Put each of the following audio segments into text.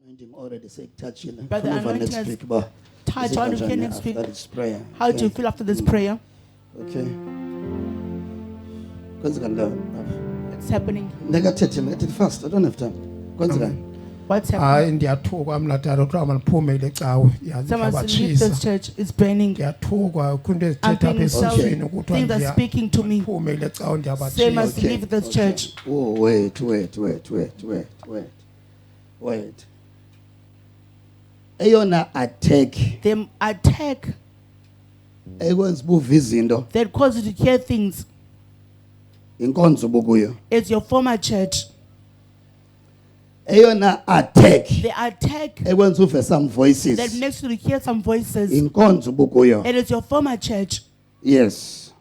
Anointing already say touch in. But the anointing next has week, but touch on you next week. this prayer. How do you feel after this prayer? Okay. It's happening. Negative, let it fast. I don't have time. What's happening? Someone said, leave this church. It's burning. I'm being insulted. Things are speaking to me. Say, must leave this church. Oh, wait. Eyona attack. Them attack that that causes you to hear things. It's your former church. Eyona attack. The attack Some voices. that makes you to hear some voices. It is your former church. Yes.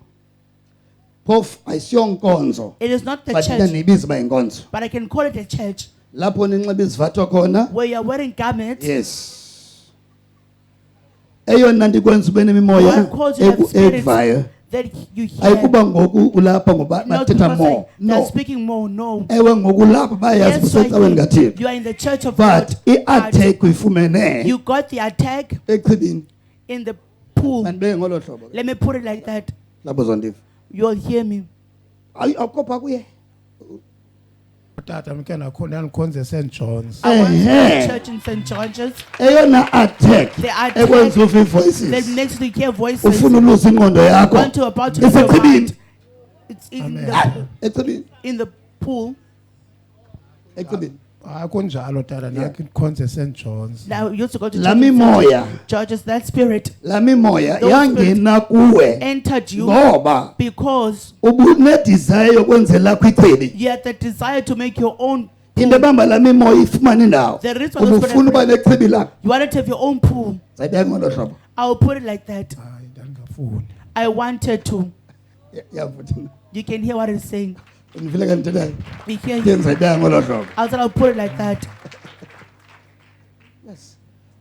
It is not the church, but I can call it a church where you are wearing garments. Yes. Eyona ndikwenza ube nemimoya What causes you to have spirits evayo that you hear. ayikuba ngoku ulapha ngoba Not bathetha because more. they're No. speaking more. No. Ewe ngoku lapha bayazi Yes, you are kusecaweni here. kaThixo. You are in the church of But God. i-attack uyifumene You got the attack echibini. in the pool. Mandibeke ngolo hlobo ke. Let me put it like that. Lapho zondiva. You'll hear me. Awukopha kuye. Tata mke nakhona nikhonze St John's. I went to Ehhe. the church in St. George's. Eyona attack The attack ekwenza uve that voices. makes you hear voices. Ufuna uluza ingqondo yakho. Want to about to lose your Isechibini. mind. It's Echibini. in the pool. Echibini. Kunjalo tata nakho nikhonze St John's. Now you used to go to La church in mimoya. St. George's. That spirit La mimoya Those yangena kuwe entered you ngoba because ubunedesire yokwenzela kwichibi. you had the desire to make your own Into pool. ebamba la mimoya ifumane indawo. The reason why those Ubufuna uba nechibi lakho. You wanted to have your own pool. Sayibeka ngolo hlobo. I will put it like that. Hayi ndangafuni. I wanted to. Yavuthina. You can hear what it's saying. Ngivile kanti We hear you. sayibeka ngolo hlobo. I said I'll put it like that. Yes.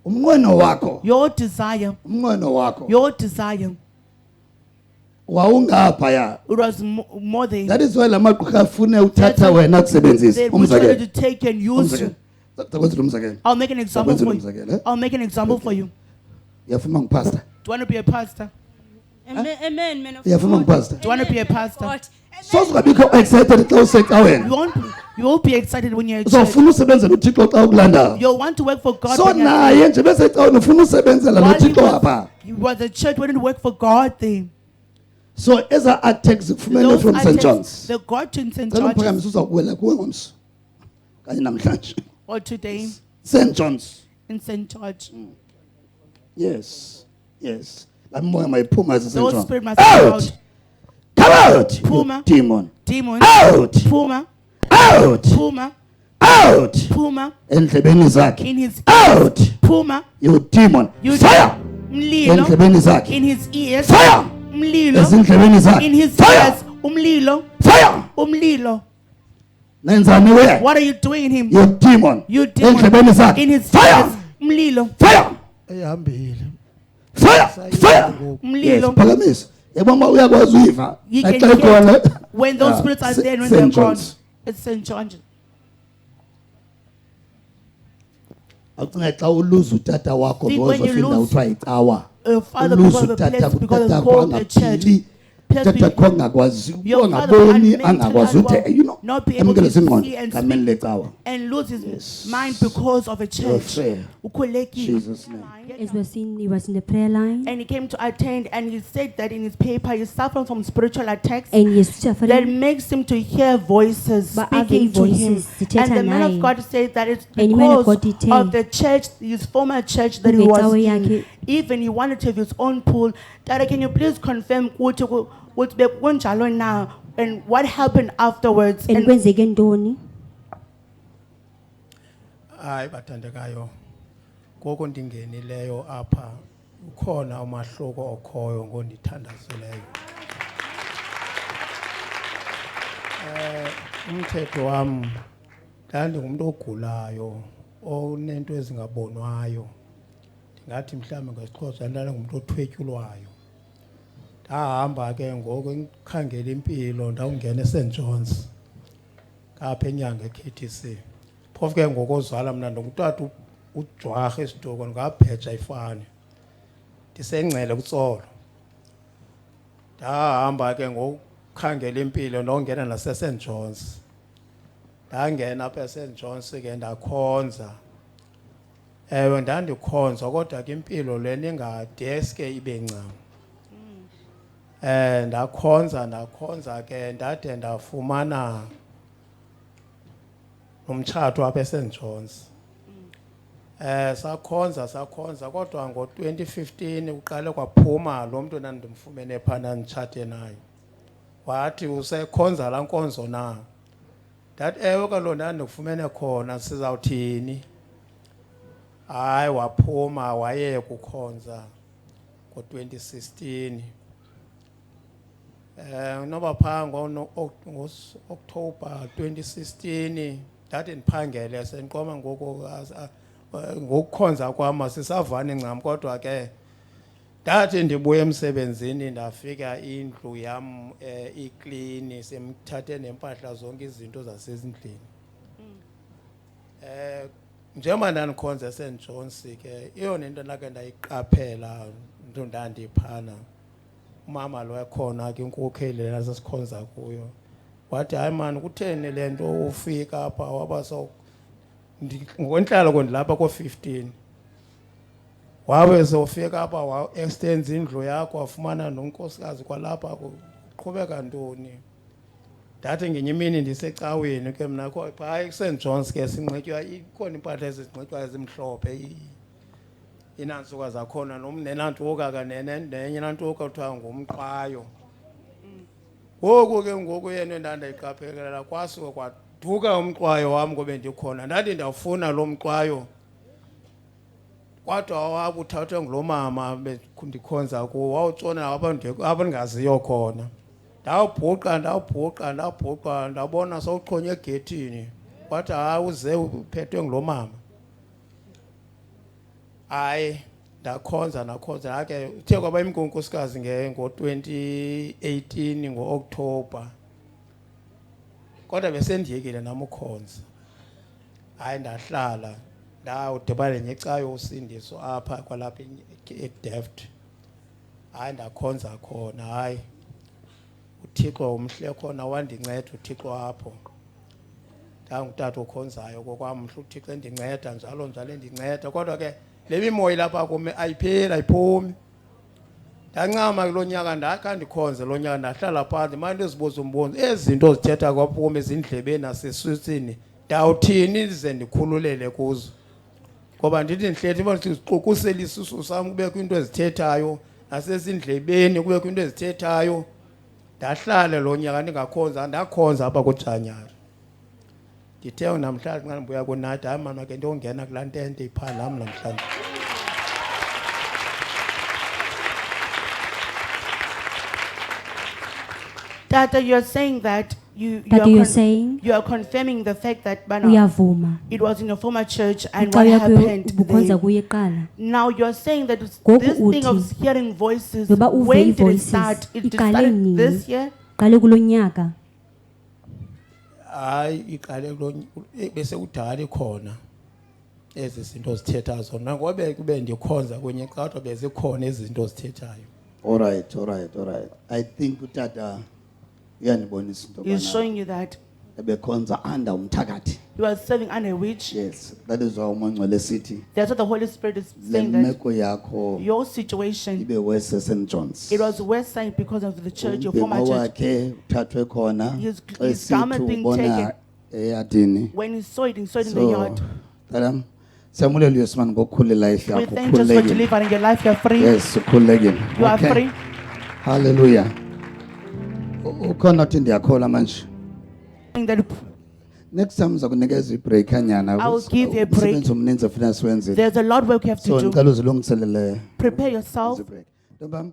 Umnqweno wakho. Your desire. Umnqweno wakho. Your desire. Wawungaphaya. It was more than That is why la magqirha afune That's uthatha why wena kusebenzisa. they wanted to Umzekelo. take and use you. Zakwenza umzekelo. I'll make an example for you. Umzekelo. I'll make an example for you. Yafuna ngipastor. Do you want to be a pastor? Amen, man of Yafuna God. ngipastor. Do you want to be a pastor? God. So ungabikho excited xa usecaweni. You won't be excited when you're at church. Uzofuna usebenzela uThixo xa ukulanda. You'll want to work for God. So when you're at naye nje besecaweni ufuna usebenzela While he noThixo was- apha. You were the church wouldn't work for God there. So eza attacks kufumene Those from St attacks, John's. the God in St. Cela George's uphakamisa uzakuwela kuwe ngomso. Kanye namhlanje. or today St John's. in St. George. Yes. Yes. La moya mayiphuma St Those John's. spirit must come out. Come out. Phuma. you demon. Demon. Out. Puma. Out. Puma. Out. Puma. Endlebeni zakhe. In his Out. Puma. You demon. You Fire. Mlilo. Endlebeni zakhe. In his ears. Fire. Mlilo. Ezindlebeni In zakhe. his Fire. ears. Umlilo. Fire. Umlilo. Nenzani we? What are you doing in him? You demon. You demon. Endlebeni zakhe. In his Fire. ears. Umlilo. Fire. Ehambile. Fire. Fire. Yes, Umlilo. phakamisa. Yabona uyakwazi uyiva. You can Naxa hear ikhona. it when those spirits are there and when they're St. gone. John's. It's St. George. Awucinga xa uluza utata wakho Think when you ngozofinda lose uthiwa icawa. Father, Uluza because of the utata place, because utata it's called the church. angaphili. Place Utata be- kho angakwazi Your father ungaboni can't angakwazi mentally uthe you know not be able amkele to singqondo see and kameni speak lecawa. and lose his Yes. mind because of a You're church. fair. Ukhulekile. Jesus name. As we're seeing, he was in the prayer line. And he came to attend and he said that in his paper he suffered from spiritual attacks And he's that suffering. makes him to hear voices But other speaking to him. voices zithetha And the man of naye. God said that it's And the man of because God did of the church, his former church that he was Kungecawe in. yakhe. Even he wanted to have his own pool. Dada, can you please confirm ukuthi bekunjalo now and what happened afterwards? And kwenzeke ntoni? Hayi bathandekayo. Ngoko ndingenileyo apha ukhona umahluko okhoyo ngondithandazeleyo. Umthetho wami ndandingumuntu ogulayo onento ezingabonwayo. Ndingathi mhlawumbe ngesixhosa ndandingumuntu othwetyulwayo. Ndahamba ke ngoko ngikhangela impilo ndawungena eSt John's. Kapha enyanga eKTC. Phofu ke ngokozala mina ndongutata ujwarha esiduko ngabheja ifani ndisengcele kutsolo ndahamba ke ngokukhangela impilo nongena nase-St John's ndangena apha e-St John's ke ndakhonza ewe ndandikhonza kodwa ke impilo lena ingadeske ibe ncam ndakhonza ke ndade ndafumana umtshato apha e-St John's sakhonza kodwa ngo-2015 uqale kwaphuma lo mntu nandimfumene phana nditshate naye wathi usekhonza laa nkonzo na ndathi ewe kaloku ndandikufumene khona sizawuthini hayi waphuma waye kukhonza ngo-2016 noba phaa ngo-October 2016 ndathi ndiphangele sendiqoma ngokukhonza kwam sisavani ncam kodwa ke ndathi ndibuye emsebenzini ndafika indlu yam iklini semthathe nempahla zonke izinto zasezindlini njengoba ndandikhonza e-St John's ke iyona into ndake ndayiqaphela nto ndandiphana umama lo ekhona ke inkokheli lena sesikhonza kuyo wathi hayi mani kutheni le nto ufika apha waba ngokwentlalo kwendilapha ko-15 wabe sewufika apha wa-extends indlu yakho wafumana nonkosikazi kwalapha kuqhubeka ntoni ndathi ngenye imini ndisecaweni ke mna hayi ku-St John's ke sinxitywa ikhona impahla ezinxitywa ezimhlophe inantsuka zakhona nenantuka nenye nantuka kuthiwa ngumqwayo ngoku ke ngoku yena ndandayiqaphelela kwasuke kwaduka umqwayo wam ngobe ndikhona ndathi ndawufuna lo mqwayo kodwa wabuthathwe ngulo mama ndikhonza kuwo wawutshona abandingaziyo khona ndawubhuqa ndabona sowuxhonywe egethini wathi hayi uze uphethwe ngulo mama hayi ndakhonza ke uthe kwaba imkunkosikazi ngo-2018 ngo-October kodwa besendiyekile nam ukhonza hayi ndahlala ndawudibana necayo usindiso apha kwalapha eDeft hayi ndakhonza khona hayi uThixo umhle khona wandinceda uThixo apho ndangutata ukhonzayo kokwamhla uThixo endinceda njalo endinceda kodwa ke le mimoya lapha kum ayipheli ayiphumi ndancama kulo nyaka ndakha ndikhonze lo nyaka ndahlala phandle manje ndizibuza umbuzo ezi zinto zithetha kwaphuma ezindlebeni nasesusini ndawuthini ndize ndikhululele kuzo ngoba ndithi ndihleli ndiziqukusela isusu sam kubekho into ezithethayo nasezindlebeni kubekho into ezithethayo ndahlala lo nyaka ndingakhonza ndakhonza apha kuJanyari ndithe namhlanje xa ndibuya kunathi hayi mama ke ndiyongena kulaa ntente iphaa nam namhlanje Tata, you're saying that you are confirming the fact that uyavuma it was in your former church and xa what yakho happened ubukhonza there. kuye qala Now you're saying that this Ngoku thing of uthi, hearing voices, noba uve when did it ii-voices, start? It iqale started nini? this year? qale kulo nyaka hayi iqale bese kudala ikhona ezi zinto zithetha zona ngoba kube ndikhonza kunye kodwa bezikhona ezi zinto zithethayo All right. I think utata uyandibonisa into He's showing you that ebekhonza under umthakathi. you are serving under a witch. Yes, that is why uMongcwele sithi That's what the Holy Spirit is le saying, that meko yakho your situation, ibe west St John's. it was west side because of the church, your former Umbhino church. wakhe uthathwe khona His xa garment esithi being ubona taken. eyadini. When he saw it in the yard. Talam siyamulela uyesimani ngokukhulula life We yakho. thank you for delivering your life. You are free. Yes, ukhululekile. You are free. Hallelujah. Ukhona uthi ndiyakhola manje. That Next time uzakunikeza ibreak anyana. I will give you a break. Umsebenzi omninzi ofuna siwenze. there's a lot of work you have So to do. ngicela uzilungiselele Prepare yourself. break. Ntombam